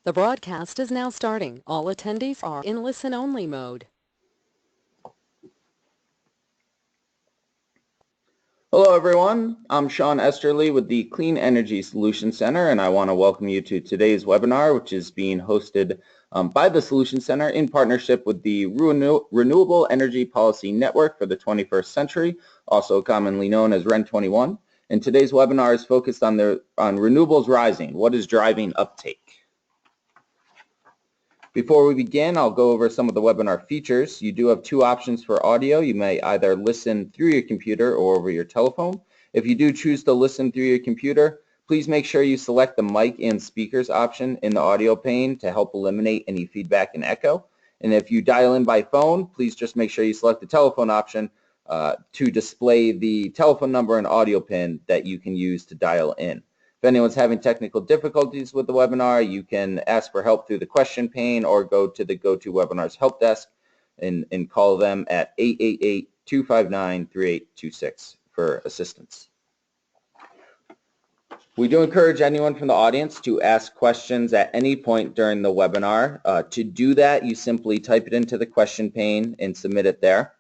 The broadcast is now starting. All attendees are in listen-only mode. Hello everyone, I'm Sean Esterly with the Clean Energy Solution Center, and I want to welcome you to today's webinar, which is being hosted by the Solution Center in partnership with the Renewable Energy Policy Network for the 21st century, also commonly known as REN21. And today's webinar is focused on renewables rising. What is driving uptake? Before we begin, I'll go over some of the webinar features. You do have two options for audio. You may either listen through your computer or over your telephone. If you do choose to listen through your computer, please make sure you select the mic and speakers option in the audio pane to help eliminate any feedback and echo. And if you dial in by phone, please just make sure you select the telephone option to display the telephone number and audio pin that you can use to dial in. If anyone's having technical difficulties with the webinar, you can ask for help through the question pane or go to the GoToWebinars help desk and call them at 888-259-3826 for assistance. We do encourage anyone from the audience to ask questions at any point during the webinar. To do that, you simply type it into the question pane and submit it there.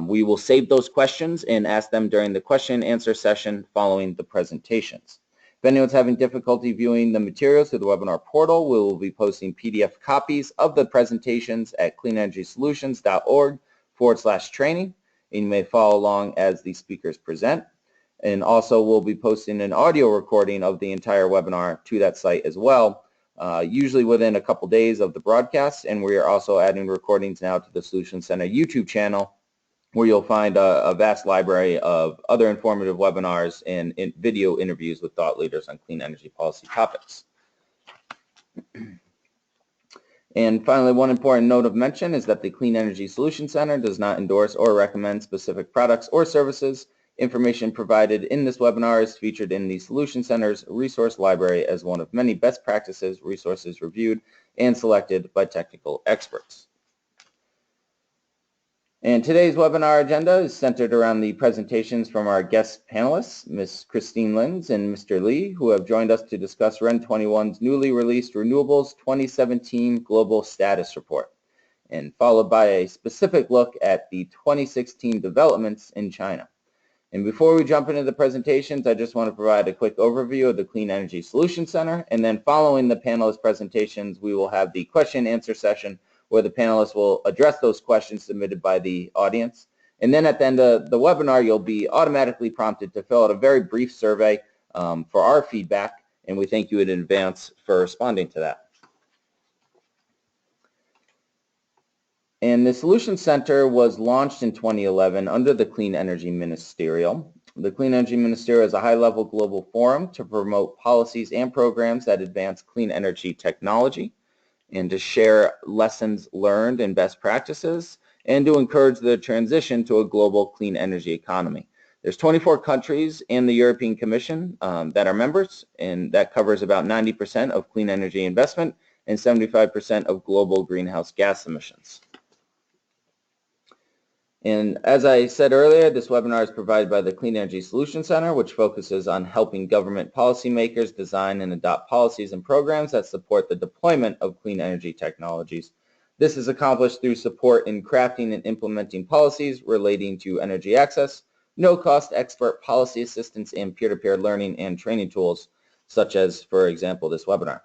We will save those questions and ask them during the question and answer session following the presentations. If anyone's having difficulty viewing the materials through the webinar portal, we will be posting PDF copies of the presentations at cleanenergysolutions.org/training, and you may follow along as the speakers present. And also we'll be posting an audio recording of the entire webinar to that site as well, usually within a couple days of the broadcast, and we are also adding recordings now to the Solution Center YouTube channel, where you'll find a vast library of other informative webinars and video interviews with thought leaders on clean energy policy topics. And finally, one important note of mention is that the Clean Energy Solution Center does not endorse or recommend specific products or services. Information provided in this webinar is featured in the Solution Center's resource library as one of many best practices resources reviewed and selected by technical experts. And today's webinar agenda is centered around the presentations from our guest panelists, Ms. Christine Linz and Mr. Lee, who have joined us to discuss REN21's newly released Renewables 2017 Global Status Report, and followed by a specific look at the 2016 developments in China. And before we jump into the presentations, I just want to provide a quick overview of the Clean Energy Solution Center, and then following the panelist presentations, we will have the question and answer session where the panelists will address those questions submitted by the audience. And then at the end of the webinar, you'll be automatically prompted to fill out a very brief survey for our feedback, and we thank you in advance for responding to that. And the Solution Center was launched in 2011 under the Clean Energy Ministerial. The Clean Energy Ministerial is a high-level global forum to promote policies and programs that advance clean energy technology, and to share lessons learned and best practices, and to encourage the transition to a global clean energy economy. There's 24 countries and the European Commission that are members, and that covers about 90% of clean energy investment and 75% of global greenhouse gas emissions. And as I said earlier, this webinar is provided by the Clean Energy Solution Center, which focuses on helping government policymakers design and adopt policies and programs that support the deployment of clean energy technologies. This is accomplished through support in crafting and implementing policies relating to energy access, no-cost expert policy assistance, and peer-to-peer learning and training tools, such as, for example, this webinar.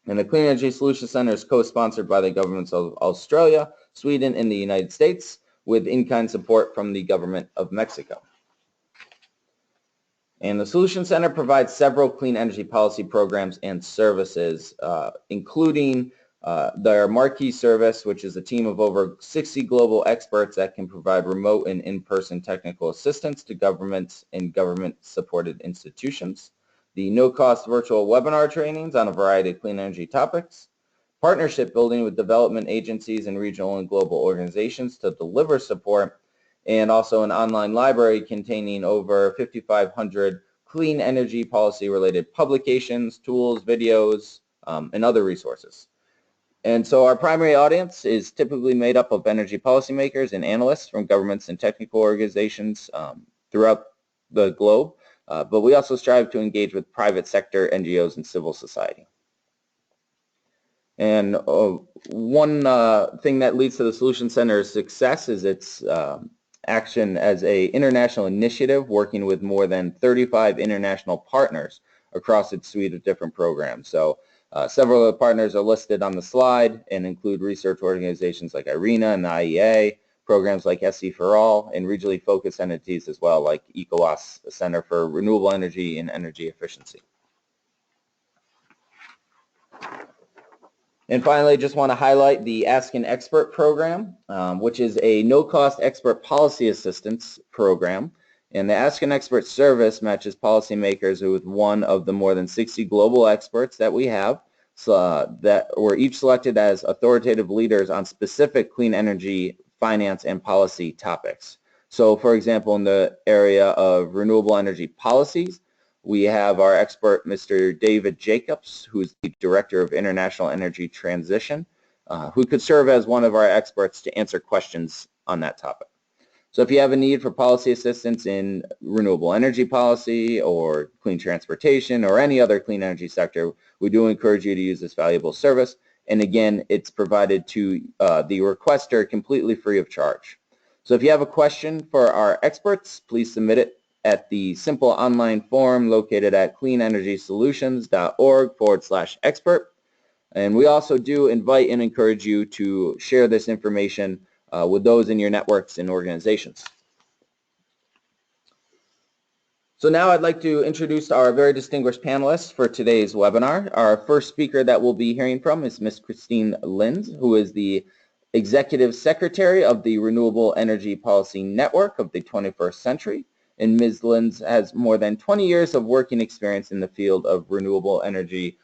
And the Clean Energy Solution Center is co-sponsored by the governments of Australia, Sweden, and the United States, with in-kind support from the government of Mexico. And the Solution Center provides several clean energy policy programs and services, including their marquee service, which is a team of over 60 global experts that can provide remote and in-person technical assistance to governments and government-supported institutions, the no-cost virtual webinar trainings on a variety of clean energy topics, partnership building with development agencies and regional and global organizations to deliver support, and also an online library containing over 5,500 clean energy policy related publications, tools, videos, and other resources. And so our primary audience is typically made up of energy policymakers and analysts from governments and technical organizations throughout the globe, but we also strive to engage with private sector, NGOs, and civil society. And one thing that leads to the Solution Center's success is its action as an international initiative working with more than 35 international partners across its suite of different programs. So several of the partners are listed on the slide and include research organizations like IRENA and the IEA, programs like SE for All, and regionally focused entities as well, like ECOWAS, the Center for Renewable Energy and Energy Efficiency. And finally, just want to highlight the Ask an Expert program, which is a no-cost expert policy assistance program. And the Ask an Expert service matches policymakers with one of the more than 60 global experts that we have, that were each selected as authoritative leaders on specific clean energy, finance, and policy topics. So, for example, in the area of renewable energy policies, we have our expert, Mr. David Jacobs, who is the Director of International Energy Transition, who could serve as one of our experts to answer questions on that topic. So if you have a need for policy assistance in renewable energy policy or clean transportation or any other clean energy sector, we do encourage you to use this valuable service. And again, it's provided to the requester completely free of charge. So if you have a question for our experts, please submit it at the simple online form located at cleanenergysolutions.org/expert. And we also do invite and encourage you to share this information with those in your networks and organizations. So now I'd like to introduce our very distinguished panelists for today's webinar. Our first speaker that we'll be hearing from is Ms. Christine Linz, who is the Executive Secretary of the Renewable Energy Policy Network of the 21st Century. And Ms. Linz has more than 20 years of working experience in the field of renewable energy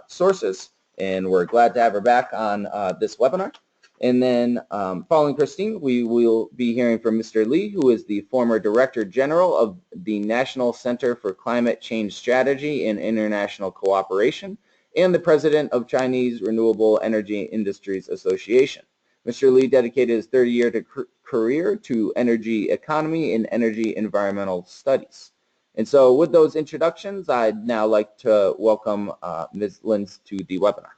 sources, and we're glad to have her back on this webinar. And then following Christine, we will be hearing from Mr. Li, who is the former Director General of the National Center for Climate Change Strategy and International Cooperation and the President of Chinese Renewable Energy Industries Association. Mr. Li dedicated his 30-year career to energy economy and energy environmental studies. And so with those introductions, I'd now like to welcome Ms. Linz to the webinar.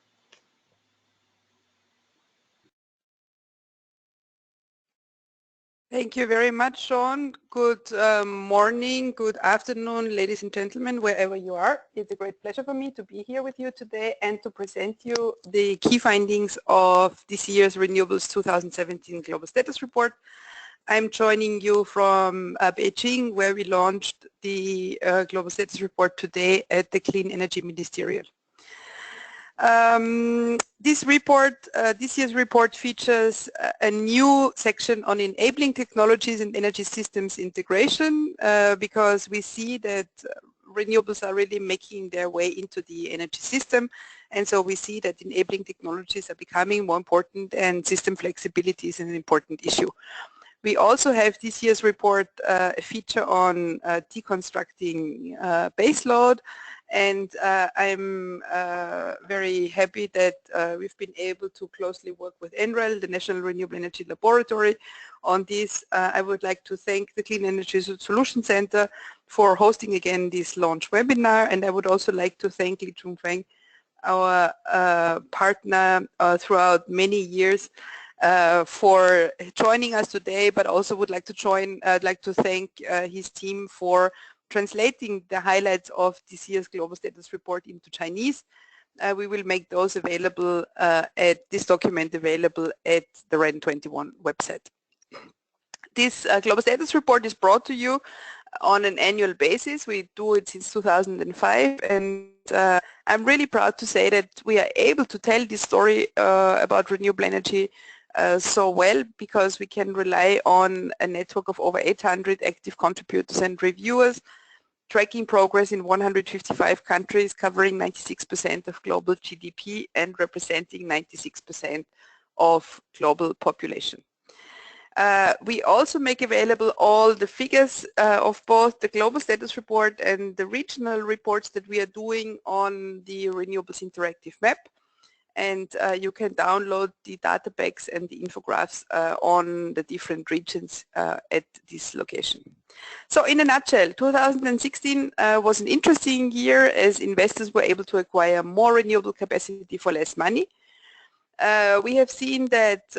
Thank you very much, Sean. Good morning, good afternoon, ladies and gentlemen, wherever you are. It's a great pleasure for me to be here with you today and to present you the key findings of this year's Renewables 2017 Global Status Report. I'm joining you from Beijing, where we launched the Global Status Report today at the Clean Energy Ministerial. This year's report features a new section on enabling technologies and energy systems integration because we see that renewables are really making their way into the energy system, and so we see that enabling technologies are becoming more important and system flexibility is an important issue. We also have this year's report a feature on deconstructing baseload. And I'm very happy that we've been able to closely work with NREL, the National Renewable Energy Laboratory, on this. I would like to thank the Clean Energy Solution Center for hosting again this launch webinar, and I would also like to thank Junfeng, our partner throughout many years, for joining us today, but also would like to thank his team for translating the highlights of this year's Global Status Report into Chinese. We will make those available this document available at the REN21 website. This Global Status Report is brought to you on an annual basis. We do it since 2005, and I'm really proud to say that we are able to tell this story about renewable energy so well because we can rely on a network of over 800 active contributors and reviewers, tracking progress in 155 countries, covering 96% of global GDP and representing 96% of global population. We also make available all the figures of both the Global Status Report and the regional reports that we are doing on the Renewables Interactive Map. And you can download the data packs and the infographics on the different regions at this location. So in a nutshell, 2016 was an interesting year as investors were able to acquire more renewable capacity for less money. We have seen that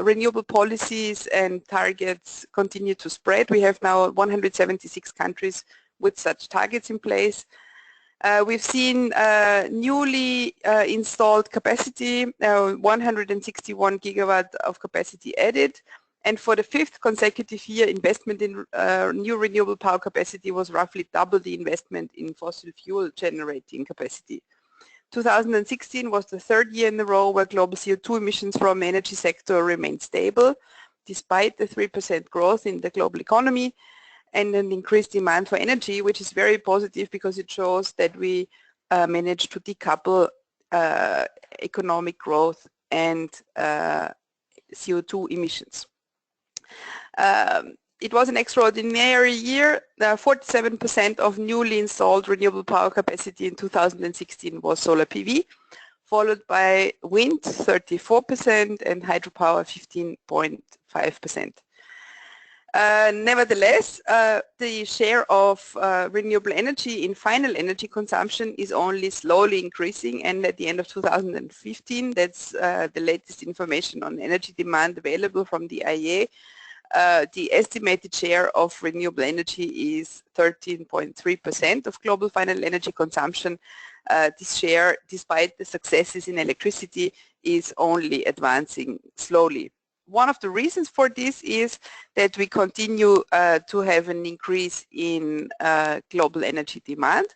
renewable policies and targets continue to spread. We have now 176 countries with such targets in place. We've seen newly installed capacity, 161 gigawatt of capacity added, and for the 5th consecutive year, investment in new renewable power capacity was roughly double the investment in fossil fuel generating capacity. 2016 was the 3rd year in a row where global CO2 emissions from the energy sector remained stable, despite the 3% growth in the global economy and an increased demand for energy, which is very positive because it shows that we managed to decouple economic growth and CO2 emissions. It was an extraordinary year. 47% of newly installed renewable power capacity in 2016 was solar PV, followed by wind 34% and hydropower 15.5%. Nevertheless, the share of renewable energy in final energy consumption is only slowly increasing, and at the end of 2015, that's the latest information on energy demand available from the IEA, the estimated share of renewable energy is 13.3% of global final energy consumption. This share, despite the successes in electricity, is only advancing slowly. One of the reasons for this is that we continue to have an increase in global energy demand,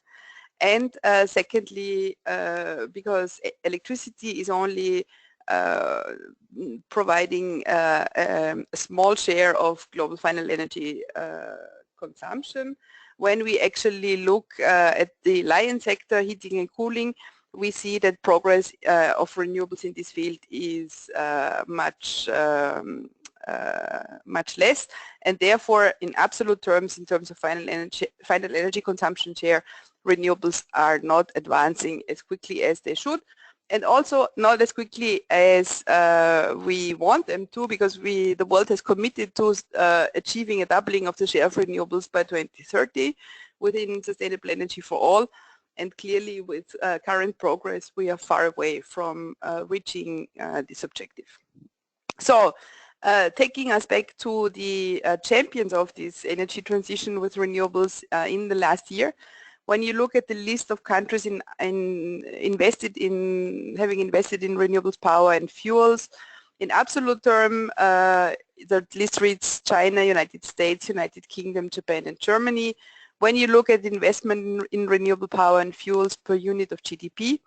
and secondly, because electricity is only providing a small share of global final energy consumption. When we actually look at the lion sector, heating and cooling, we see that progress of renewables in this field is much less, and therefore in absolute terms, in terms of final energy consumption share, renewables are not advancing as quickly as they should, and also not as quickly as we want them to, because the world has committed to achieving a doubling of the share of renewables by 2030 within sustainable energy for all. And clearly with current progress, we are far away from reaching this objective. So taking us back to the champions of this energy transition with renewables in the last year, when you look at the list of countries having invested in renewables power and fuels, in absolute term, the list reads China, United States, United Kingdom, Japan, and Germany. When you look at investment in renewable power and fuels per unit of GDP,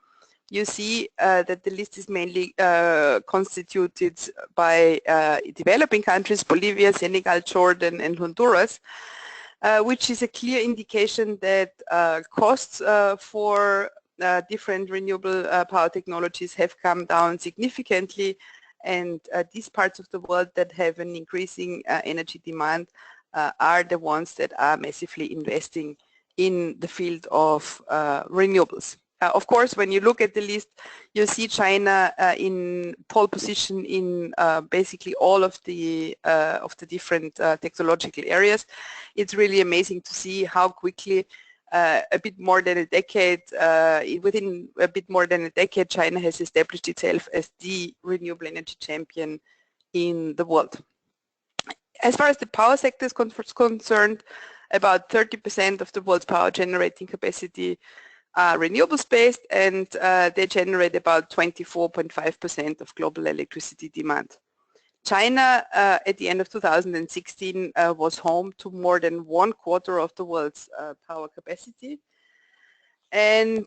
you see that the list is mainly constituted by developing countries, Bolivia, Senegal, Jordan, and Honduras, which is a clear indication that costs for different renewable power technologies have come down significantly, and these parts of the world that have an increasing energy demand are the ones that are massively investing in the field of renewables. Of course, when you look at the list, you see China in pole position in basically all of the different technological areas. It's really amazing to see how quickly, within a bit more than a decade, China has established itself as the renewable energy champion in the world. As far as the power sector is concerned, about 30% of the world's power generating capacity are renewables based, and they generate about 24.5% of global electricity demand. China, at the end of 2016, was home to more than 1/4 of the world's power capacity. And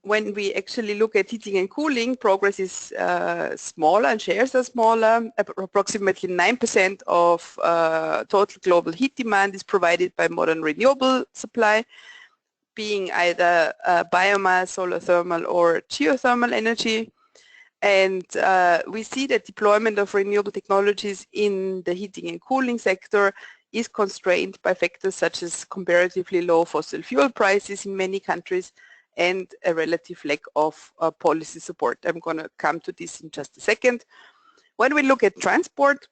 when we actually look at heating and cooling, progress is smaller and shares are smaller. Approximately 9% of total global heat demand is provided by modern renewable supply, being either biomass, solar thermal, or geothermal energy. And we see that deployment of renewable technologies in the heating and cooling sector is constrained by factors such as comparatively low fossil fuel prices in many countries and a relative lack of policy support. I'm going to come to this in just a second. When we look at transport,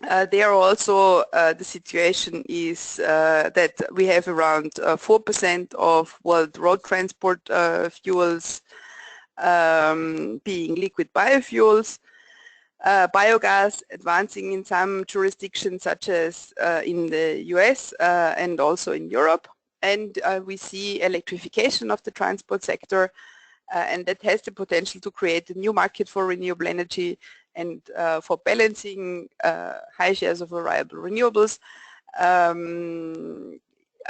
there also the situation is that we have around 4% of world road transport fuels being liquid biofuels, biogas advancing in some jurisdictions such as in the US and also in Europe. And we see electrification of the transport sector, and that has the potential to create a new market for renewable energy and for balancing high shares of reliable renewables.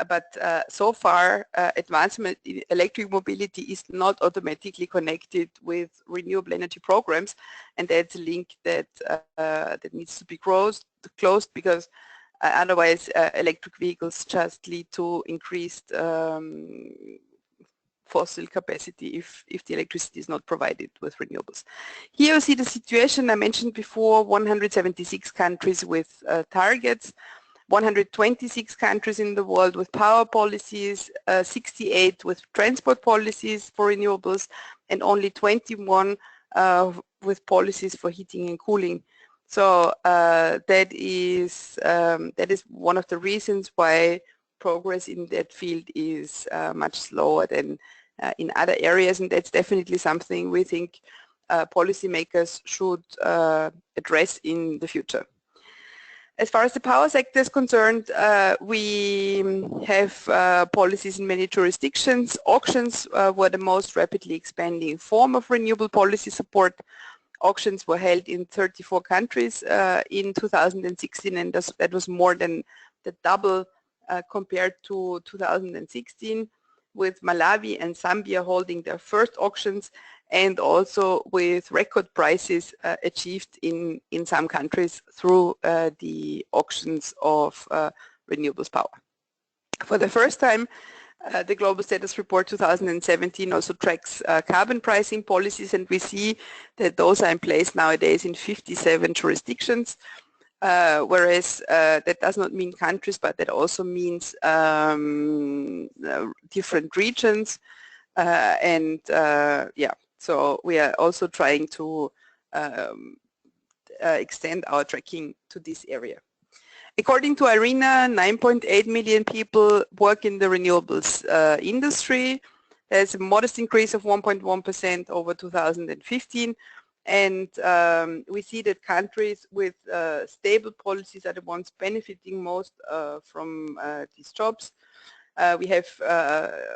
But so far, advancement in electric mobility is not automatically connected with renewable energy programs, and that's a link that that needs to be closed because otherwise electric vehicles just lead to increased fossil capacity if the electricity is not provided with renewables. Here you see the situation I mentioned before: 176 countries with targets, 126 countries in the world with power policies, 68 with transport policies for renewables, and only 21 with policies for heating and cooling. So that is one of the reasons why progress in that field is much slower than in other areas, and that's definitely something we think policymakers should address in the future. As far as the power sector is concerned, we have policies in many jurisdictions. Auctions were the most rapidly expanding form of renewable policy support. Auctions were held in 34 countries in 2016, and that was more than the double compared to 2016, with Malawi and Zambia holding their first auctions, and also with record prices achieved in some countries through the auctions of renewables power. For the first time, the Global Status Report 2017 also tracks carbon pricing policies, and we see that those are in place nowadays in 57 jurisdictions, whereas that does not mean countries, but that also means different regions, and yeah. So we are also trying to extend our tracking to this area. According to IRENA, 9.8 million people work in the renewables industry. There's a modest increase of 1.1% over 2015. And we see that countries with stable policies are the ones benefiting most from these jobs. We have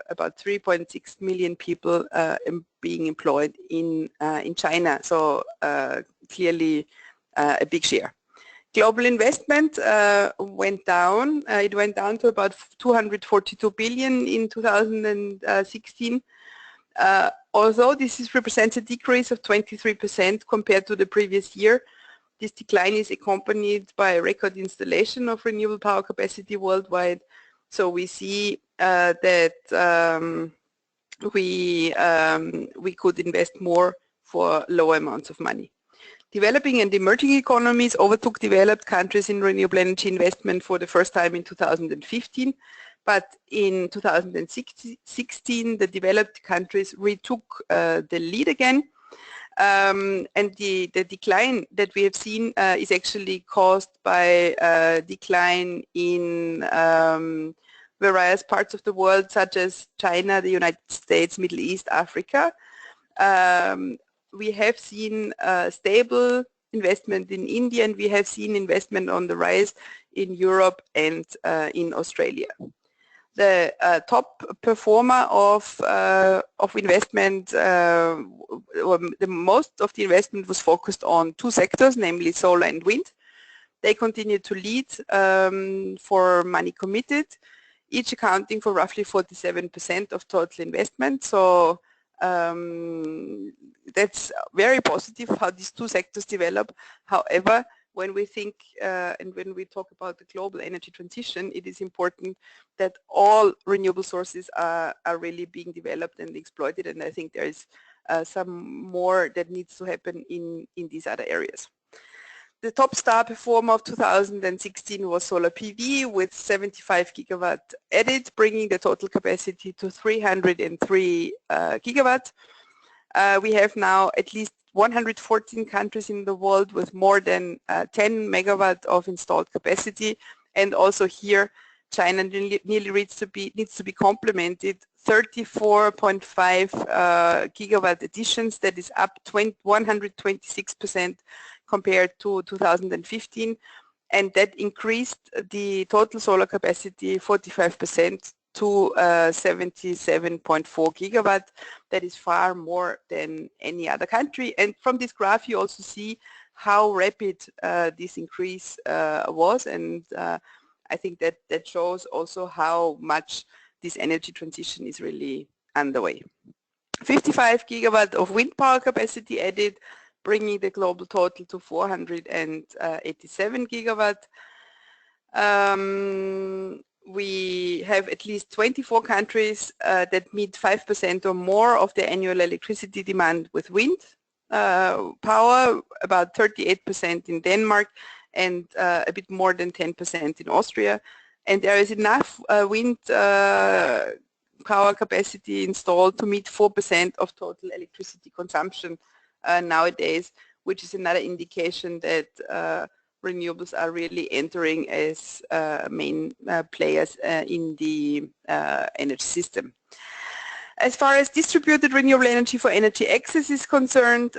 about 3.6 million people being employed in China, so clearly a big share. Global investment went down. It went down to about 242 billion in 2016. Although this represents a decrease of 23% compared to the previous year, this decline is accompanied by a record installation of renewable power capacity worldwide. So we see that we could invest more for lower amounts of money. Developing and emerging economies overtook developed countries in renewable energy investment for the first time in 2015. But in 2016, the developed countries retook the lead again. And the decline that we have seen is actually caused by a decline in various parts of the world, such as China, the United States, Middle East, Africa. We have seen stable investment in India, and we have seen investment on the rise in Europe and in Australia. The top performer of investment, the most of the investment was focused on two sectors, namely solar and wind. They continue to lead for money committed, each accounting for roughly 47% of total investment. So that's very positive how these two sectors develop. However, when we think and when we talk about the global energy transition, it is important that all renewable sources are really being developed and exploited, and I think there is some more that needs to happen in these other areas. The top star performer of 2016 was solar PV with 75 gigawatt added, bringing the total capacity to 303 gigawatts. We have now at least 114 countries in the world with more than 10 megawatt of installed capacity, and also here China nearly needs to be complemented 34.5 gigawatt additions. That is up 126% compared to 2015, and that increased the total solar capacity 45% to 77.4 gigawatt. That is far more than any other country. And from this graph you also see how rapid this increase was, and I think that shows also how much this energy transition is really underway. 55 gigawatt of wind power capacity added, bringing the global total to 487 gigawatt. We have at least 24 countries that meet 5% or more of the annual electricity demand with wind power, about 38% in Denmark, and a bit more than 10% in Austria. And there is enough wind power capacity installed to meet 4% of total electricity consumption nowadays, which is another indication that renewables are really entering as main players in the energy system. As far as distributed renewable energy for energy access is concerned,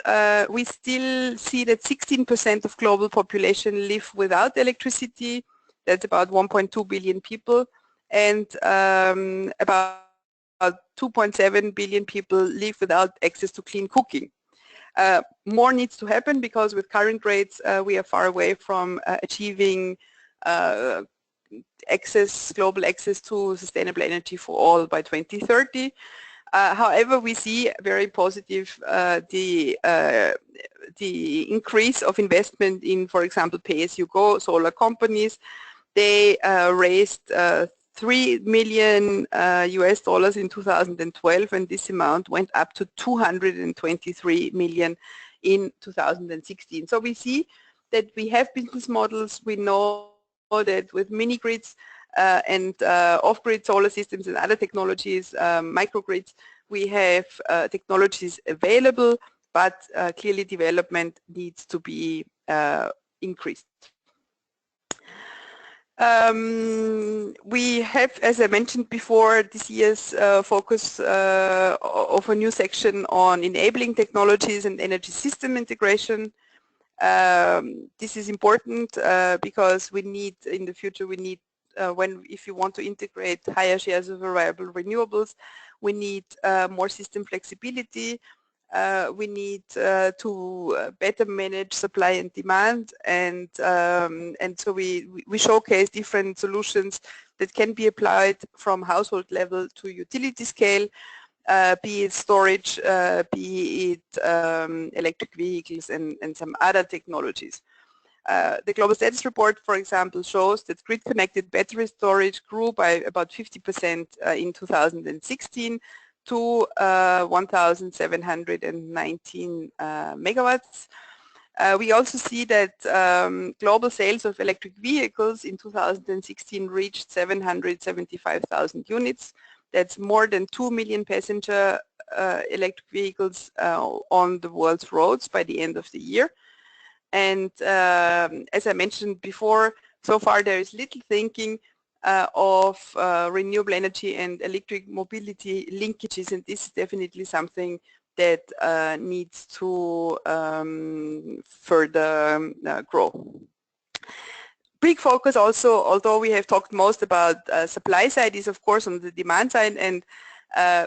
we still see that 16% of global population live without electricity. That's about 1.2 billion people, and about 2.7 billion people live without access to clean cooking. More needs to happen because with current rates we are far away from achieving global access to sustainable energy for all by 2030. However, we see very positive the increase of investment in, for example, pay-as-you-go solar companies. They raised $3 million US in 2012, and this amount went up to 223 million in 2016. So we see that we have business models. We know that with mini-grids and off-grid solar systems and other technologies, microgrids, we have technologies available, but clearly development needs to be increased. We have, as I mentioned before, this year's focus of a new section on enabling technologies and energy system integration. This is important because we need, in the future, we need, if you want to integrate higher shares of variable renewables, we need more system flexibility. We need to better manage supply and demand, and so we showcase different solutions that can be applied from household level to utility scale, be it storage, be it electric vehicles, and some other technologies. The Global Status Report, for example, shows that grid-connected battery storage grew by about 50% in 2016 to 1,719 megawatts. We also see that global sales of electric vehicles in 2016 reached 775,000 units. That's more than 2 million passenger electric vehicles on the world's roads by the end of the year. And as I mentioned before, so far there is little thinking of renewable energy and electric mobility linkages, and this is definitely something that needs to further grow. Big focus also, although we have talked most about supply side, is of course on the demand side, and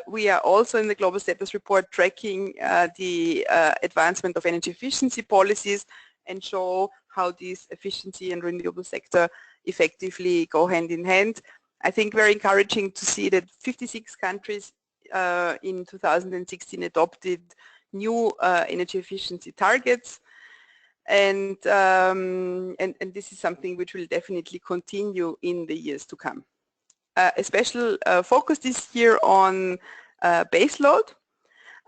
we are also in the Global Status Report tracking the advancement of energy efficiency policies and show how this efficiency and renewable sector effectively go hand in hand. I think very encouraging to see that 56 countries in 2016 adopted new energy efficiency targets, and this is something which will definitely continue in the years to come. A special focus this year on baseload.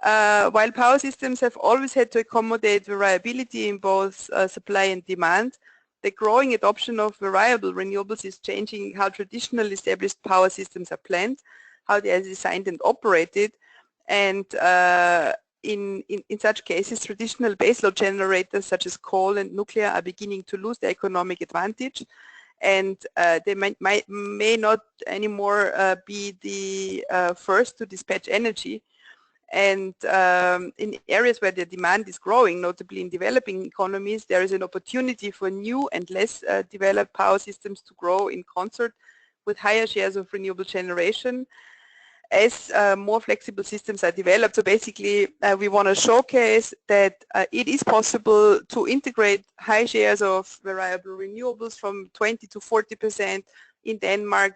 While power systems have always had to accommodate variability in both supply and demand, the growing adoption of variable renewables is changing how traditional established power systems are planned, how they are designed and operated, and in such cases traditional baseload generators such as coal and nuclear are beginning to lose their economic advantage, and they may not anymore be the first to dispatch energy. And in areas where the demand is growing, notably in developing economies, there is an opportunity for new and less developed power systems to grow in concert with higher shares of renewable generation as more flexible systems are developed. So basically, we want to showcase that it is possible to integrate high shares of variable renewables from 20 to 40% in Denmark,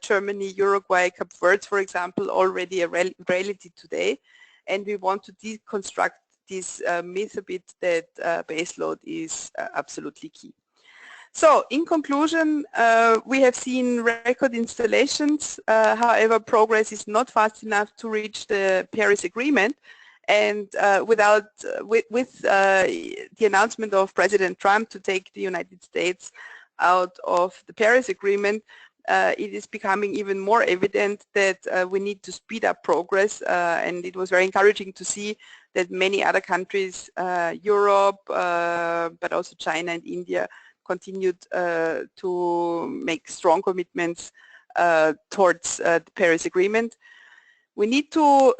Germany, Uruguay, Cape Verde, for example, already a reality today. And we want to deconstruct this myth a bit that baseload is absolutely key. So, in conclusion, we have seen record installations. However, progress is not fast enough to reach the Paris Agreement. And with the announcement of President Trump to take the United States out of the Paris Agreement, it is becoming even more evident that we need to speed up progress. And it was very encouraging to see that many other countries, Europe, but also China and India, continued to make strong commitments towards the Paris Agreement. We need to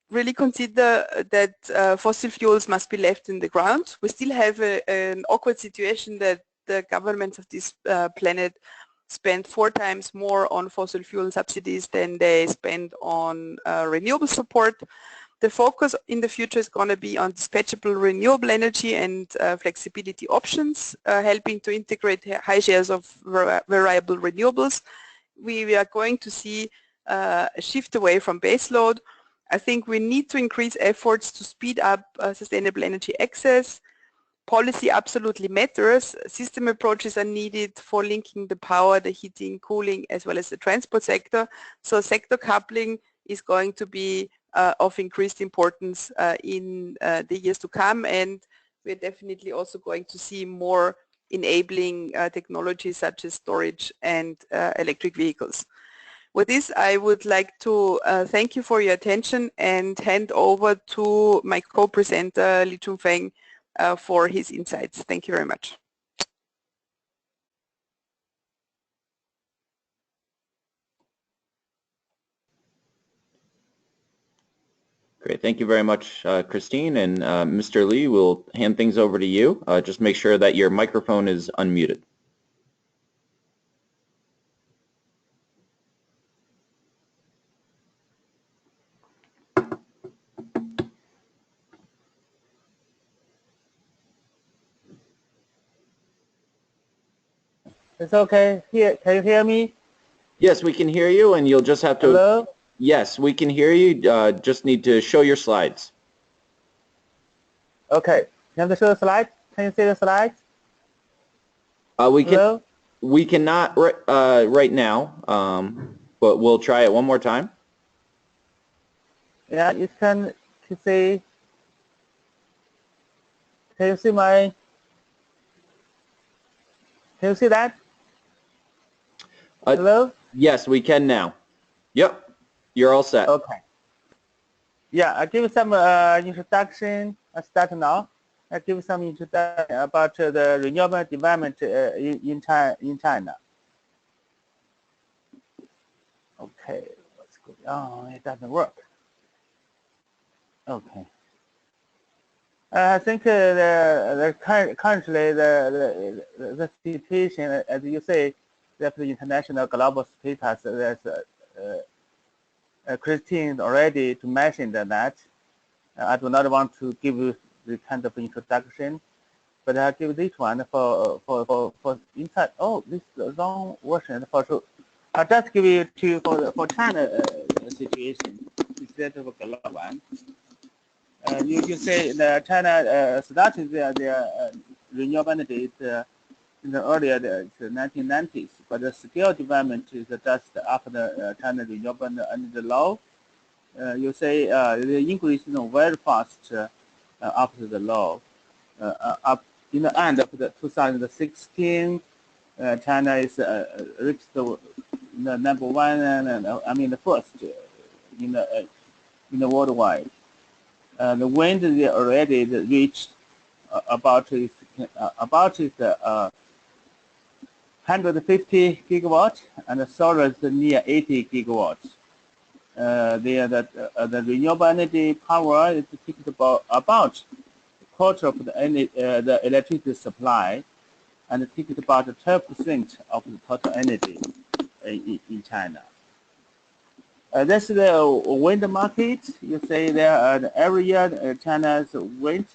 really consider that fossil fuels must be left in the ground. We still have an awkward situation that the governments of this planet spend 4 times more on fossil fuel subsidies than they spend on renewable support. The focus in the future is going to be on dispatchable renewable energy and flexibility options, helping to integrate high shares of variable renewables. We are going to see a shift away from baseload. I think we need to increase efforts to speed up sustainable energy access. Policy absolutely matters. System approaches are needed for linking the power, the heating, cooling, as well as the transport sector. So sector coupling is going to be of increased importance in the years to come, and we're definitely also going to see more enabling technologies such as storage and electric vehicles. With this, I would like to thank you for your attention and hand over to my co-presenter, Junfeng, for his insights. Thank you very much. Great, thank you very much, Christine. And Mr. Lee, we'll hand things over to you. Just make sure that your microphone is unmuted. It's okay. Here, can you hear me? Yes, we can hear you, and you'll just have to... Hello? Yes, we can hear you. Just need to show your slides. Okay. You have to show the slides? Can you see the slides? We cannot right now, but we'll try it one more time. Yeah, you can see. Can you see my? Can you see that? Hello? Yes, we can now. Yep. You're all set. Okay. Yeah, I give some introduction. I start now. I give some introduction about the renewable development in China. Okay, what's going on? It doesn't work. Okay. I think currently the situation, as you say, that the international global status, there's Christine already to mention that. I do not want to give you the kind of introduction, but I'll give this one for inside. Oh, this is the wrong version for sure. I'll just give you two for China situation instead of a global one. You say that China started their renewable energy in the earlier the 1990s, but the scale development is just after the China renewable energy law. You say the increase is very fast after the law. Up in the end of the 2016, China is reached the number one, and I mean the first in the worldwide. The wind they already reached about its 150 gigawatts, and the solar is near 80 gigawatts. The renewable energy power is about a quarter of the electricity supply, and it takes about 12% of the total energy in China. That's the wind market. You say there every year China's wind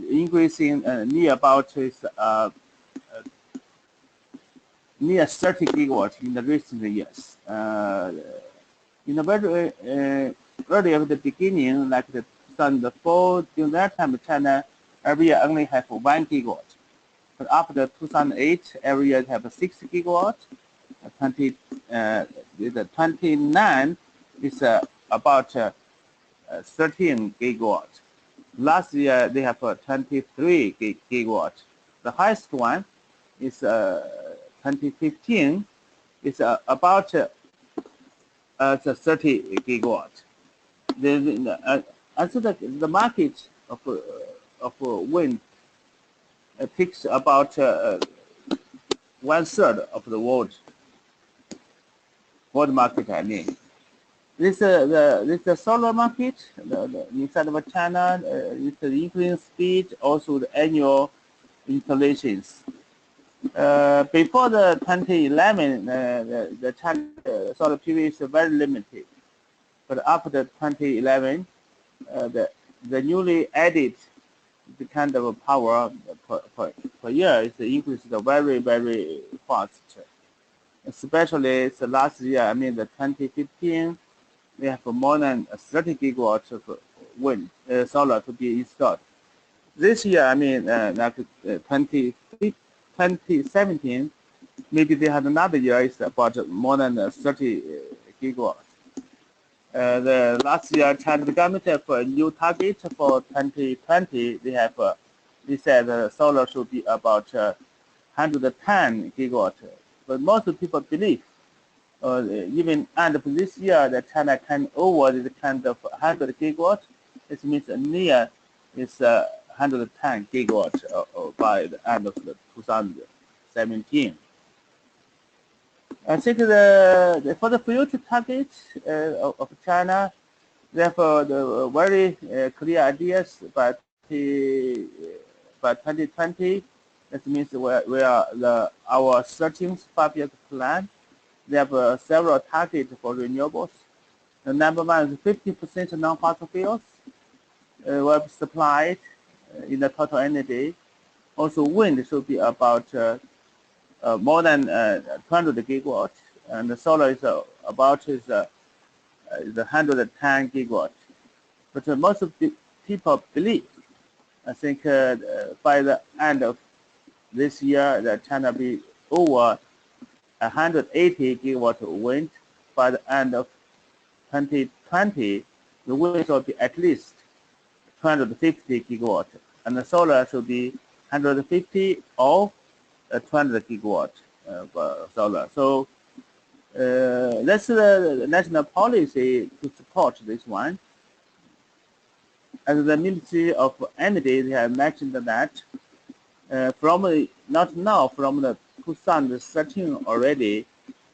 increasing near about near 30 gigawatts in the recent years. In the very early of the beginning, like the 2004, during that time, China every year only have 1 gigawatt. But after 2008, every year have 6 gigawatts. The 29 is about 13 gigawatts. Last year they have 23 gigawatts. The highest one is 2015 is about 30 gigawatts. And so the market of wind takes about 1/3 of the world market. I mean, this the solar market. The inside of China is the increasing speed, also the annual installations. Before the 2011, the China solar PV is very limited, but after 2011, the newly added the kind of power per year is increased very fast. Especially the last year, I mean the 2015, we have more than 30 gigawatts of wind solar to be installed. This year, I mean like 2017, maybe they had another year is about more than 30 gigawatts. The last year, China government have a new target for 2020. They said solar should be about 110 gigawatts. But most people believe, even end of this year, that China can over the kind of 100 gigawatts. It means near is 110 gigawatts by the end of 2017. I think for the future targets of China, therefore the very clear ideas by 2020. That means we are our 13th 5-year plan. They have several targets for renewables. The number one is 50% non-fossil fuels will be supplied in the total energy. Also, wind should be about more than 200 gigawatts, and the solar is about 110 gigawatts. But most of the people believe, I think by the end of this year, that China be over 180 gigawatt of wind. By the end of 2020, the wind will be at least 250 gigawatt, and the solar should be 150 or 200 gigawatt solar. So that's the national policy to support this one. And the Ministry of Energy, they have mentioned that from not now, from the 2013 already,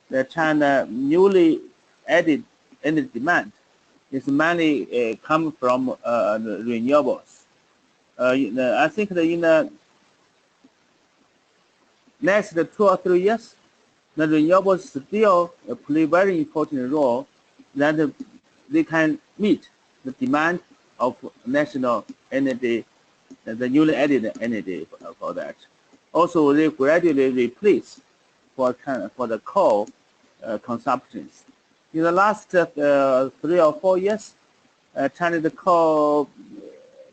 the China newly added energy demand is mainly come from the renewables. I think that in the next 2 or 3 years, the renewables still play a very important role that they can meet the demand of national energy, the newly added energy for that. Also, they gradually replace for the coal consumptions. In the last 3 or 4 years, China's coal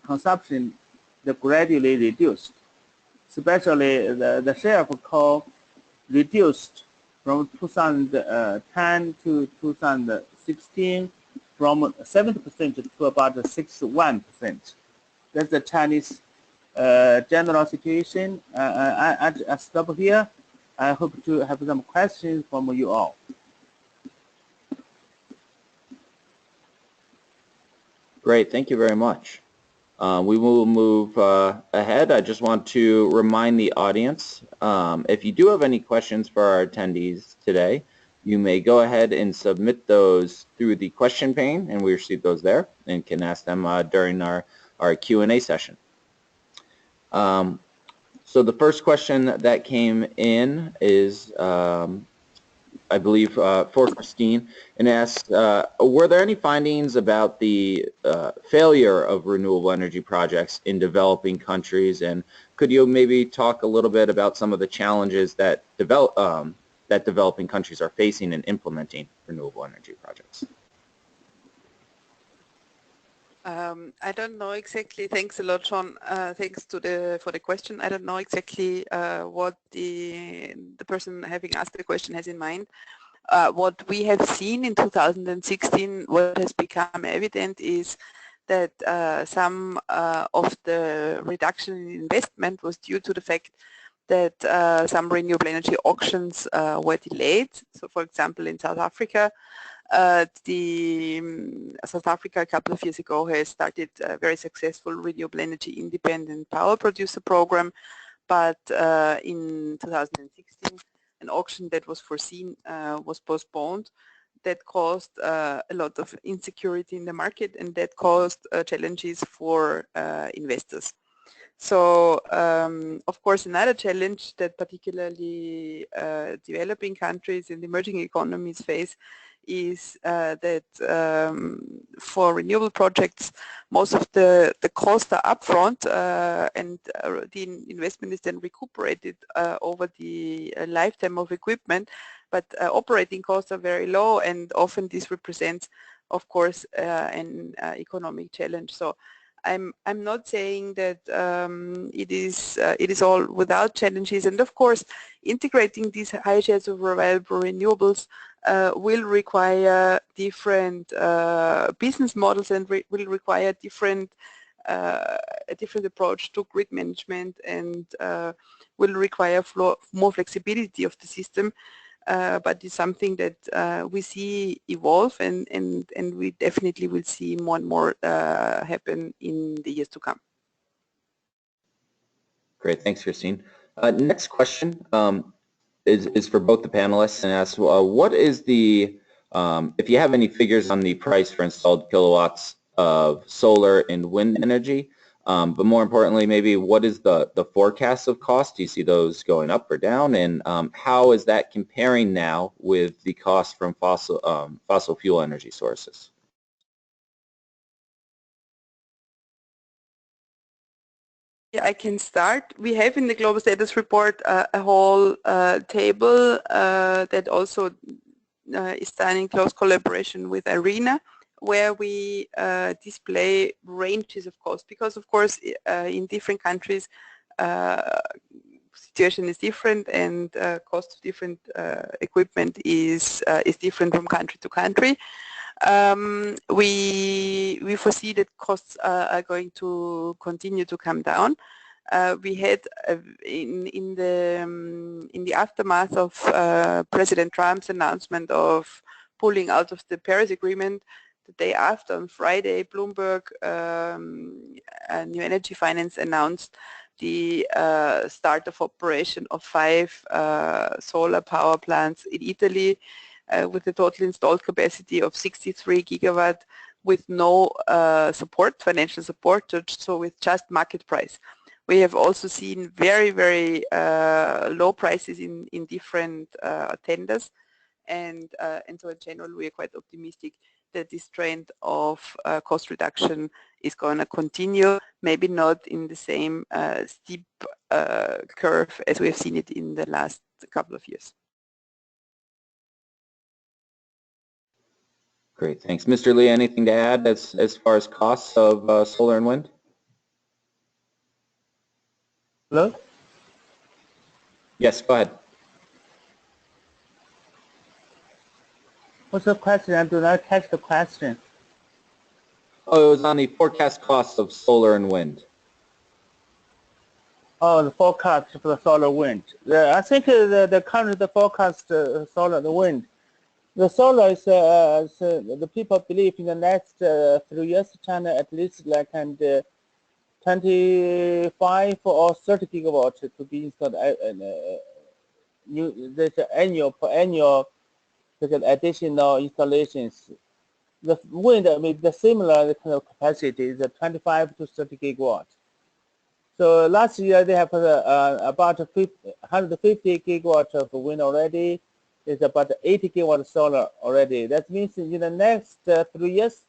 consumption gradually reduced. Especially the share of coal reduced from 2010 to 2016 from 70% to about 61%. That's the Chinese general situation. I stop here. I hope to have some questions from you all. Great, thank you very much. We will move ahead. I just want to remind the audience, if you do have any questions for our attendees today, you may go ahead and submit those through the question pane, and we receive those there and can ask them during our Q&A session. So the first question that came in is, I believe, for Christine, and asks, were there any findings about the failure of renewable energy projects in developing countries, and could you maybe talk a little bit about some of the challenges that developing countries are facing in implementing renewable energy projects? I don't know exactly. Thanks a lot, Sean. Thanks for the question. I don't know exactly what the person having asked the question has in mind. What we have seen in 2016, what has become evident is that some of the reduction in investment was due to the fact that some renewable energy auctions were delayed. So, for example, in South Africa, South Africa a couple of years ago has started a very successful renewable energy independent power producer program, but in 2016 an auction that was foreseen was postponed. That caused a lot of insecurity in the market, and that caused challenges for investors. So, of course, another challenge that particularly developing countries and emerging economies face is that for renewable projects, most of the costs are upfront, and the investment is then recuperated over the lifetime of equipment, but operating costs are very low, and often this represents, of course, an economic challenge. So I'm not saying that it is all without challenges, and of course integrating these high shares of reliable renewables will require different business models, and will require a different approach to grid management, and will require more flexibility of the system. But it's something that we see evolve, and we definitely will see more and more happen in the years to come. Great, thanks, Christine. Next question is for both the panelists, and asks, what is the, if you have any figures on the price for installed kilowatts of solar and wind energy, but more importantly, maybe what is the forecast of cost? Do you see those going up or down, and how is that comparing now with the cost from fossil fuel energy sources? Yeah, I can start. We have in the Global Status Report a whole table that also is done in close collaboration with IRENA, where we display ranges of cost, because of course in different countries situation is different, and cost of different equipment is different from country to country. We foresee that costs are going to continue to come down. We had in the aftermath of President Trump's announcement of pulling out of the Paris Agreement, the day after, on Friday, Bloomberg New Energy Finance announced the start of operation of 5 solar power plants in Italy, with a total installed capacity of 63 gigawatt, with no financial support, so with just market price. We have also seen very, very low prices in different tenders, and so in general we are quite optimistic that this trend of cost reduction is going to continue, maybe not in the same steep curve as we have seen it in the last couple of years. Great, thanks. Mr. Lee, anything to add as far as costs of solar and wind? Hello? Yes, go ahead. What's the question? I do not catch the question. Oh, it was on the forecast costs of solar and wind. Oh, the forecast for the solar wind. I think the current forecast solar and wind. The solar is the people believe in the next 3 years, China at least 25 or 30 gigawatts to be installed. There's annual additional installations. The wind with the similar kind of capacity is 25 to 30 gigawatts. So last year they have about 150 gigawatts of wind already. There's about 80 gigawatt solar already. That means in the next 3 years,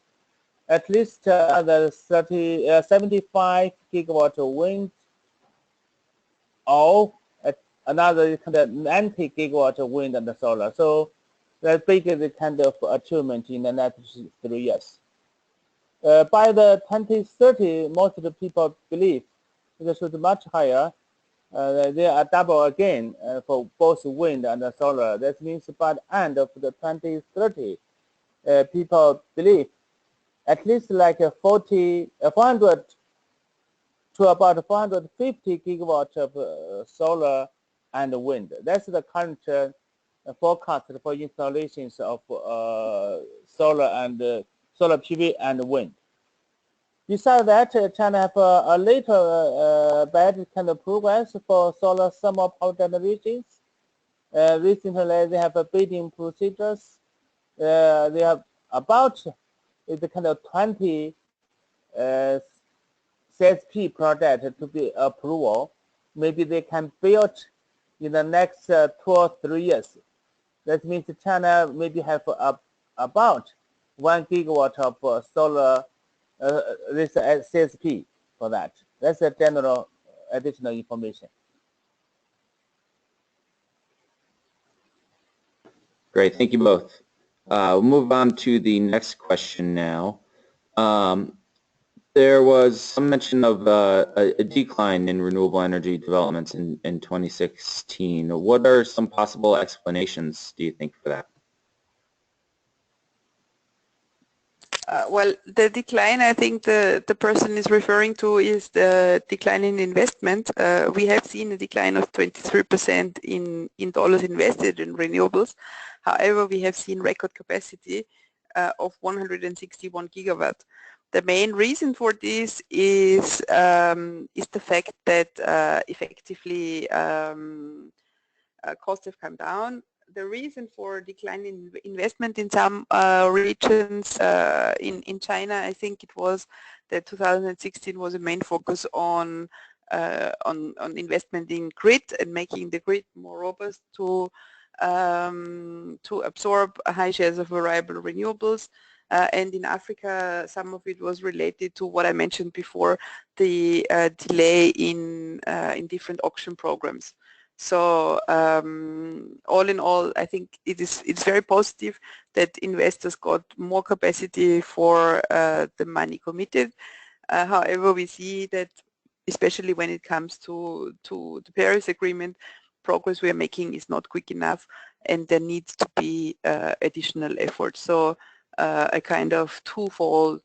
at least another 75 gigawatt of wind, or another kind of 90 gigawatt of wind and solar. So that's basically the kind of achievement in the next 3 years. By the 2030, most of the people believe it should be much higher. They are double again for both wind and solar. That means by the end of the 2030, people believe at least like 400 to about 450 gigawatts of solar and wind. That's the current forecast for installations of solar PV and wind. Besides that, China have a later bad kind of progress for solar thermal power generations. Recently, they have bidding procedures. They have about the kind of 20 CSP project to be approval. Maybe they can build in the next 2 or 3 years. That means China maybe have about 1 gigawatt of solar this CSP for that. That's a general additional information. Great, thank you both. We'll move on to the next question now. There was some mention of a decline in renewable energy developments in 2016. What are some possible explanations, do you think, for that? Well, the decline, I think the person is referring to is the decline in investment. We have seen a decline of 23% in dollars invested in renewables. However, we have seen record capacity of 161 gigawatt. The main reason for this is the fact that effectively costs have come down. The reason for decline in investment in some regions in China, I think it was that 2016 was a main focus on investment in grid and making the grid more robust to absorb high shares of variable renewables. And in Africa, some of it was related to what I mentioned before, the delay in different auction programs. So all in all, I think it's very positive that investors got more capacity for the money committed. However, we see that especially when it comes to the Paris Agreement, progress we are making is not quick enough, and there needs to be additional effort. So a kind of twofold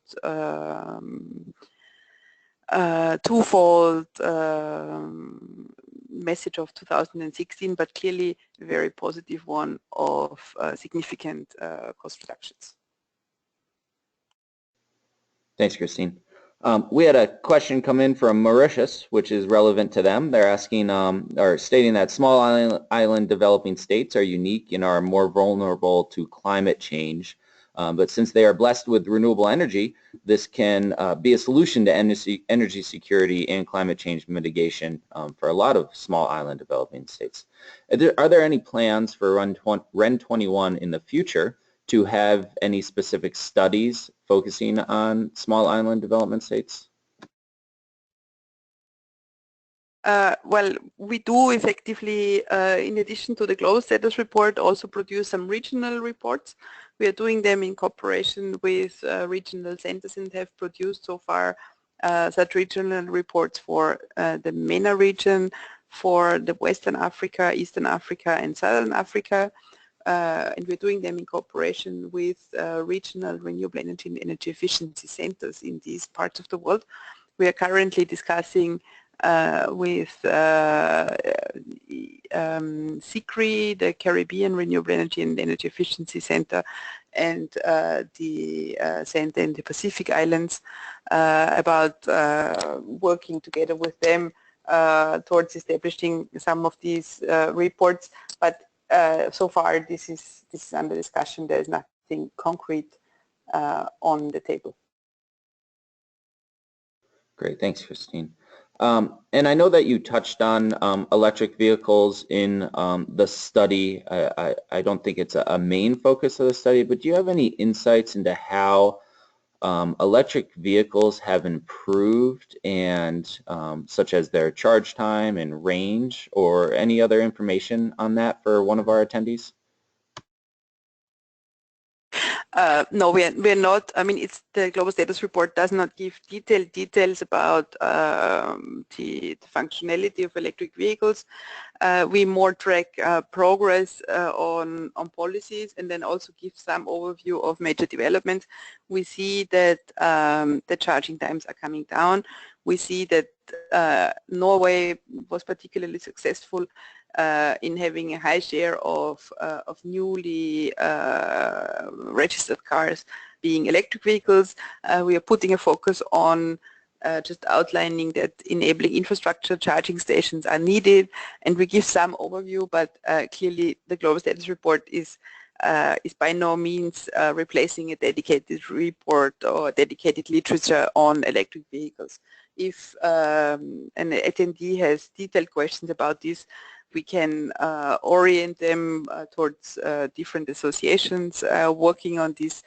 message of 2016, but clearly a very positive one of significant cost reductions. Thanks, Christine. We had a question come in from Mauritius, which is relevant to them. They're asking or stating that small island developing states are unique and are more vulnerable to climate change. But since they are blessed with renewable energy, this can be a solution to energy security and climate change mitigation for a lot of small island developing states. Are there any plans for REN 21 in the future to have any specific studies focusing on small island development states? Well, we do effectively, in addition to the global status report, also produce some regional reports. We are doing them in cooperation with regional centers and have produced so far such regional reports for the MENA region, for the Western Africa, Eastern Africa, and Southern Africa. And we're doing them in cooperation with regional renewable energy and energy efficiency centers in these parts of the world. We are currently discussing with CICRI, the Caribbean Renewable Energy and Energy Efficiency Center, and the Center in the Pacific Islands, about working together with them towards establishing some of these reports. But so far, this is under discussion. There is nothing concrete on the table. Great, thanks, Christine. And I know that you touched on electric vehicles in the study. I don't think it's a main focus of the study, but do you have any insights into how electric vehicles have improved, and such as their charge time and range, or any other information on that for one of our attendees? No, we're not. I mean, it's the global status report does not give details about the functionality of electric vehicles. We more track progress on policies, and then also give some overview of major developments. We see that the charging times are coming down. We see that Norway was particularly successful in having a high share of newly registered cars being electric vehicles. We are putting a focus on just outlining that enabling infrastructure charging stations are needed, and we give some overview, but clearly the global status report is by no means replacing a dedicated report or dedicated literature on electric vehicles. If an attendee has detailed questions about this, we can orient them towards different associations working on this.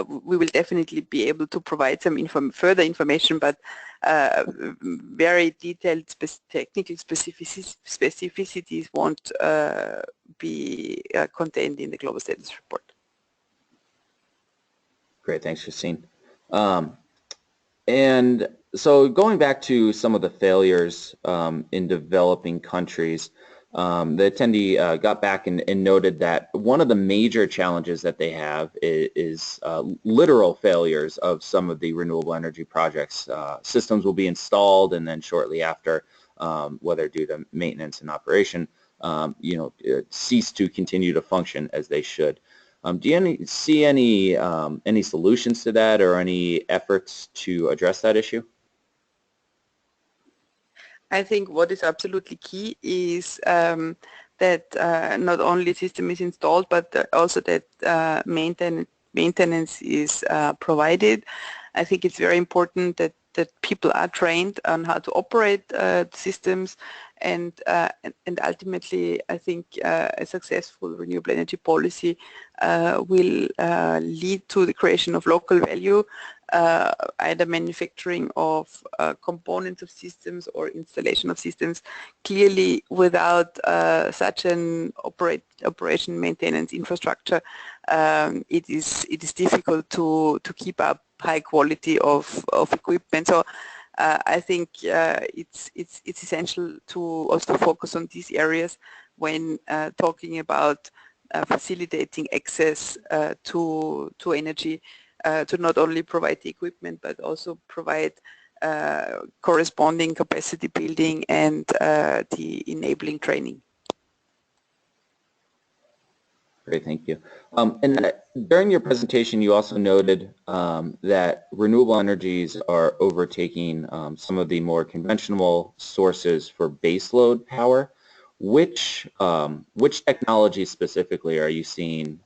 We will definitely be able to provide some further information, but very detailed technical specificities won't be contained in the global status report. Great, thanks, Christine. And so going back to some of the failures in developing countries, the attendee got back and noted that one of the major challenges that they have is literal failures of some of the renewable energy projects. Systems will be installed, and then shortly after, whether due to maintenance and operation, cease to continue to function as they should. Do you see any solutions to that, or any efforts to address that issue? I think what is absolutely key is that not only the system is installed, but also that maintenance is provided. I think it's very important that people are trained on how to operate systems, and ultimately I think a successful renewable energy policy will lead to the creation of local value, either manufacturing of components of systems or installation of systems. Clearly, without such an operation maintenance infrastructure, it is difficult to keep up high quality of equipment. So I think it's essential to also focus on these areas when talking about facilitating access to energy, to not only provide the equipment but also provide corresponding capacity building and the enabling training. Great, thank you. And during your presentation, you also noted that renewable energies are overtaking some of the more conventional sources for baseload power. Which technologies specifically are you seeing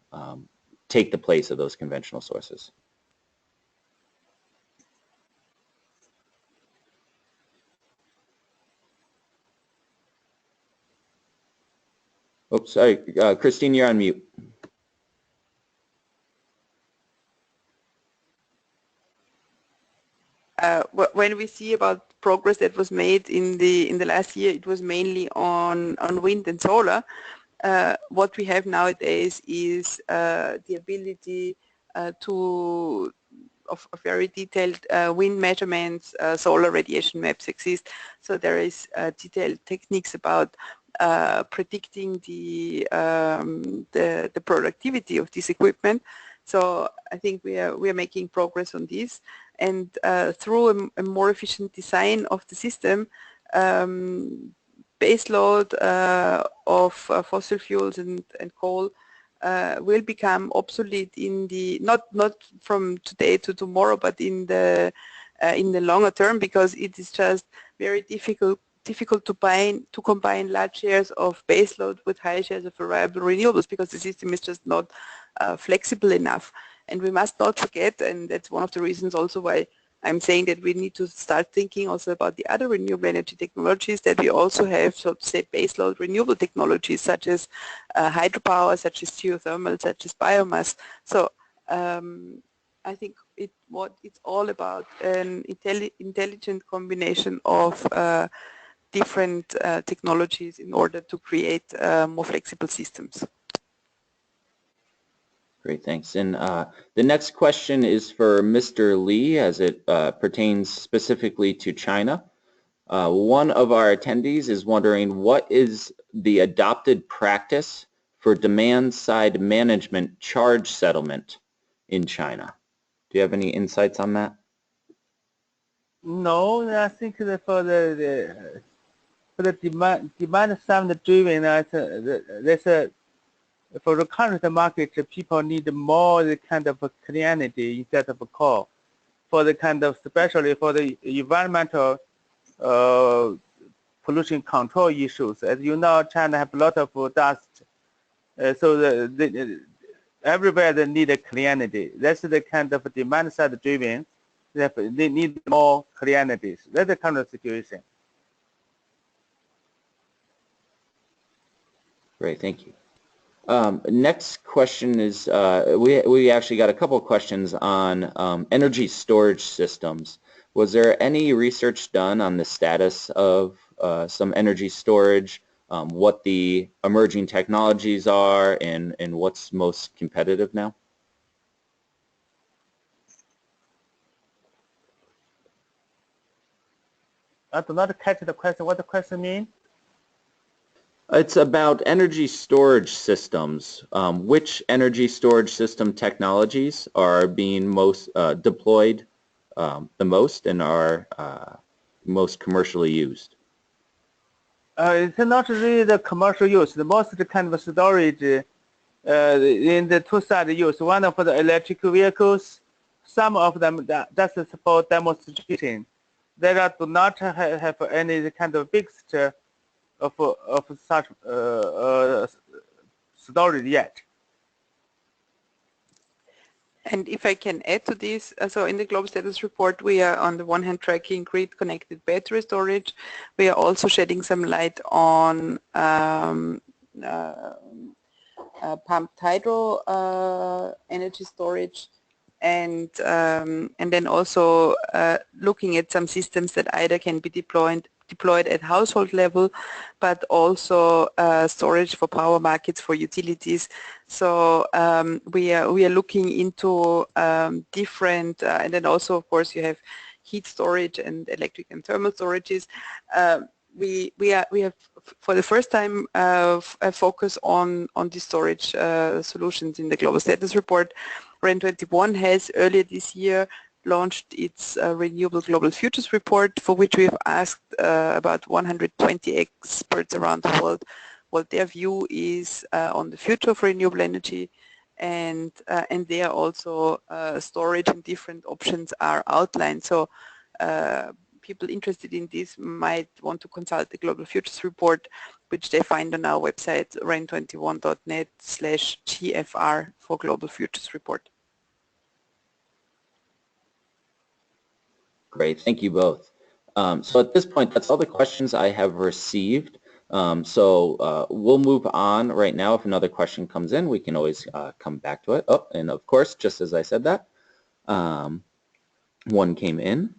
take the place of those conventional sources? Oh, sorry, Christine, you're on mute. When we see about progress that was made in the last year, it was mainly on wind and solar. What we have nowadays is the ability of very detailed wind measurements. Solar radiation maps exist, so there is detailed techniques about predicting the productivity of this equipment. So I think we are making progress on this, and through a more efficient design of the system, baseload of fossil fuels and coal will become obsolete in the not from today to tomorrow, but in the longer term, because it is just very difficult to combine large shares of baseload with high shares of variable renewables, because the system is just not flexible enough. And we must not forget, and that's one of the reasons also why I'm saying that we need to start thinking also about the other renewable energy technologies, that we also have, so to say, baseload renewable technologies such as hydropower, such as geothermal, such as biomass. So I think what it's all about an intelligent combination of different technologies in order to create more flexible systems. Great, thanks. And the next question is for Mr. Li, as it pertains specifically to China. One of our attendees is wondering, what is the adopted practice for demand-side management charge settlement in China? Do you have any insights on that? No, I think that for the demand side driven, there's a for the current market, people need more the kind of clarity instead of a call. For the kind of, especially for the environmental pollution control issues. As you know, China have a lot of dust, so everywhere they need a clarity. That's the kind of demand side driven. They need more clarities. That's the kind of situation. Great, thank you. Next question is, we actually got a couple of questions on energy storage systems. Was there any research done on the status of some energy storage, what the emerging technologies are, and what's most competitive now? I do not catch the question. What the question mean? It's about energy storage systems. Which energy storage system technologies are being most deployed the most and are most commercially used? It's not really the commercial use. The most kind of storage in the two-side use. One of the electric vehicles, some of them that's for demonstration. They do not have any kind of big of such storage yet. And if I can add to this, so in the global status report, we are on the one hand tracking grid-connected battery storage. We are also shedding some light on pumped hydro energy storage, and then also looking at some systems that either can be deployed at household level, but also storage for power markets for utilities. So we are looking into different, and then also of course you have heat storage and electric and thermal storages. We have for the first time a focus on the storage solutions in the global status report. REN21 has earlier this year launched its Renewable Global Futures report, for which we have asked about 120 experts around the world what their view is on the future of renewable energy, and there also storage and different options are outlined. So people interested in this might want to consult the Global Futures report, which they find on our website ren21.net/GFR for Global Futures report. Great, thank you both. So at this point, that's all the questions I have received. So we'll move on right now. If another question comes in, we can always come back to it. Oh, and of course, just as I said that, one came in.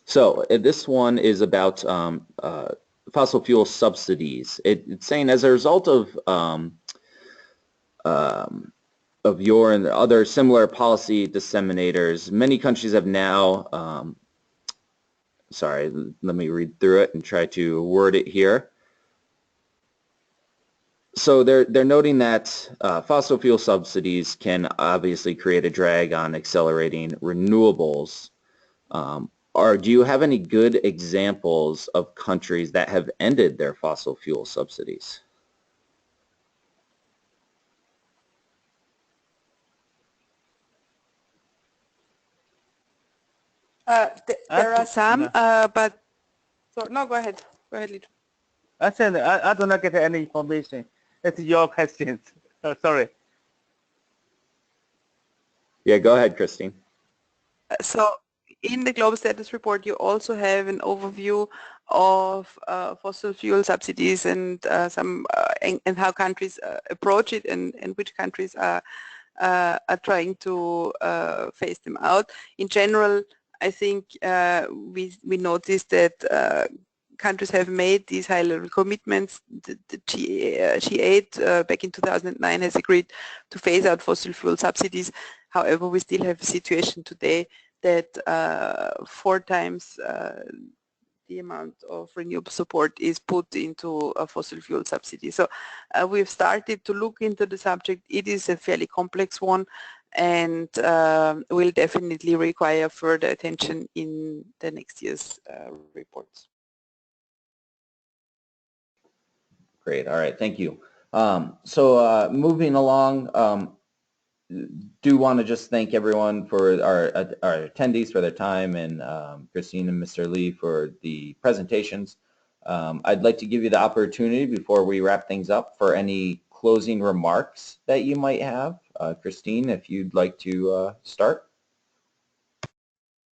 So this one is about fossil fuel subsidies. It's saying, as a result of your and other similar policy disseminators, many countries have now, sorry, let me read through it and try to word it here. So they're noting that fossil fuel subsidies can obviously create a drag on accelerating renewables. do you have any good examples of countries that have ended their fossil fuel subsidies? There are some, but so no, go ahead. Go ahead, Lito. I said I do not get any information. It's your questions. Sorry. Yeah, go ahead, Christine. So in the global status report, you also have an overview of fossil fuel subsidies and and how countries approach it, and which countries are trying to phase them out. In general, I think we noticed that countries have made these high-level commitments. The G8 back in 2009 has agreed to phase out fossil fuel subsidies. However, we still have a situation today that 4 times the amount of renewable support is put into a fossil fuel subsidy. So we've started to look into the subject. It is a fairly complex one, and will definitely require further attention in the next year's reports. Great. All right. Thank you. So moving along, do want to just thank everyone for our attendees for their time, and Christine and Mr. Lee for the presentations. I'd like to give you the opportunity before we wrap things up for any closing remarks that you might have. Christine, if you'd like to start.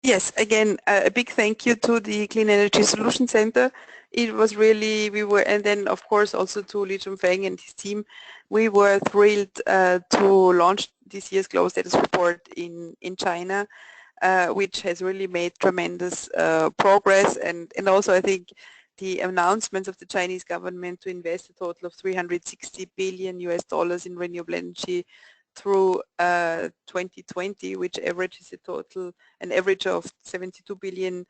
Yes, again, a big thank you to the Clean Energy Solution Center. It was really, and then of course also to Li Junfeng and his team. We were thrilled to launch this year's Global Status Report in China, which has really made tremendous progress, and also I think the announcements of the Chinese government to invest a total of $360 billion in renewable energy through 2020, which averages an average of $72 billion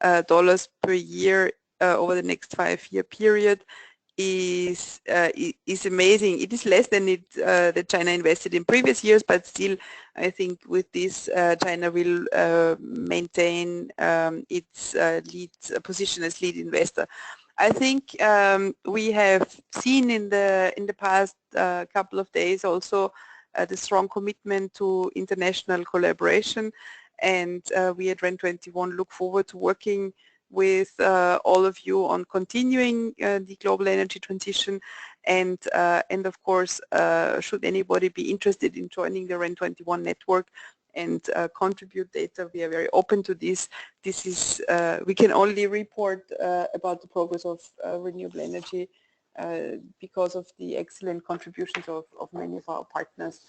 per year over the next 5-year period, is amazing. It is less than that China invested in previous years, but still, I think with this, China will maintain its position as lead investor. I think we have seen in the past couple of days also the strong commitment to international collaboration, and we at REN21 look forward to working with all of you on continuing the global energy transition, and of course, should anybody be interested in joining the REN21 network and contribute data, we are very open to this. This is, we can only report about the progress of renewable energy because of the excellent contributions of many of our partners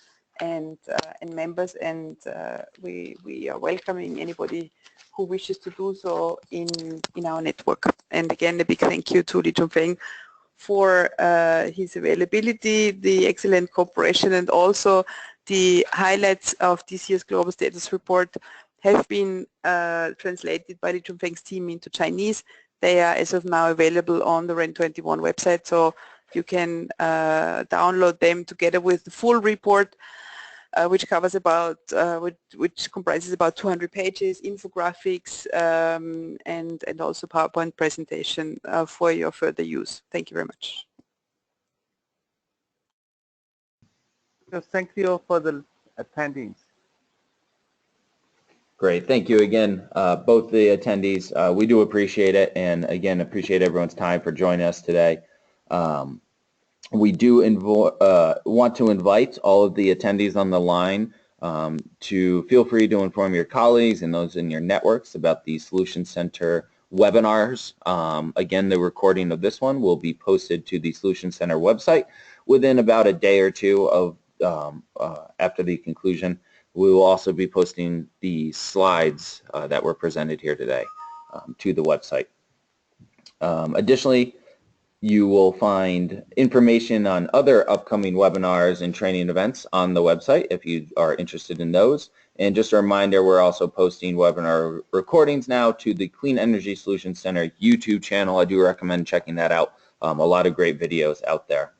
and members, and we are welcoming anybody who wishes to do so in our network. And again, a big thank you to Li Junfeng for his availability, the excellent cooperation, and also the highlights of this year's Global Status Report have been translated by Li Junfeng's team into Chinese. They are as of now available on the REN21 website, so you can download them together with the full report, which covers about, which comprises about 200 pages, infographics, and also PowerPoint presentation for your further use. Thank you very much. Thank you for the attending. Great. Thank you again, both the attendees. We do appreciate it, and again, appreciate everyone's time for joining us today. We do want to invite all of the attendees on the line to feel free to inform your colleagues and those in your networks about the Solution Center webinars. Again, the recording of this one will be posted to the Solution Center website within about a day or two of after the conclusion. We will also be posting the slides that were presented here today to the website. Additionally, you will find information on other upcoming webinars and training events on the website if you are interested in those. And just a reminder, we're also posting webinar recordings now to the Clean Energy Solutions Center YouTube channel. I do recommend checking that out. A lot of great videos out there.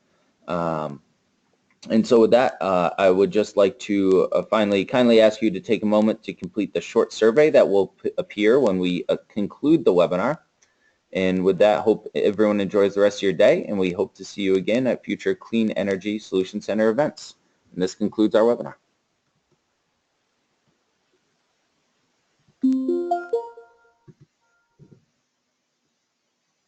And so with that, I would just like to finally kindly ask you to take a moment to complete the short survey that will appear when we conclude the webinar. And with that, hope everyone enjoys the rest of your day, and we hope to see you again at future Clean Energy Solution Center events. And this concludes our webinar.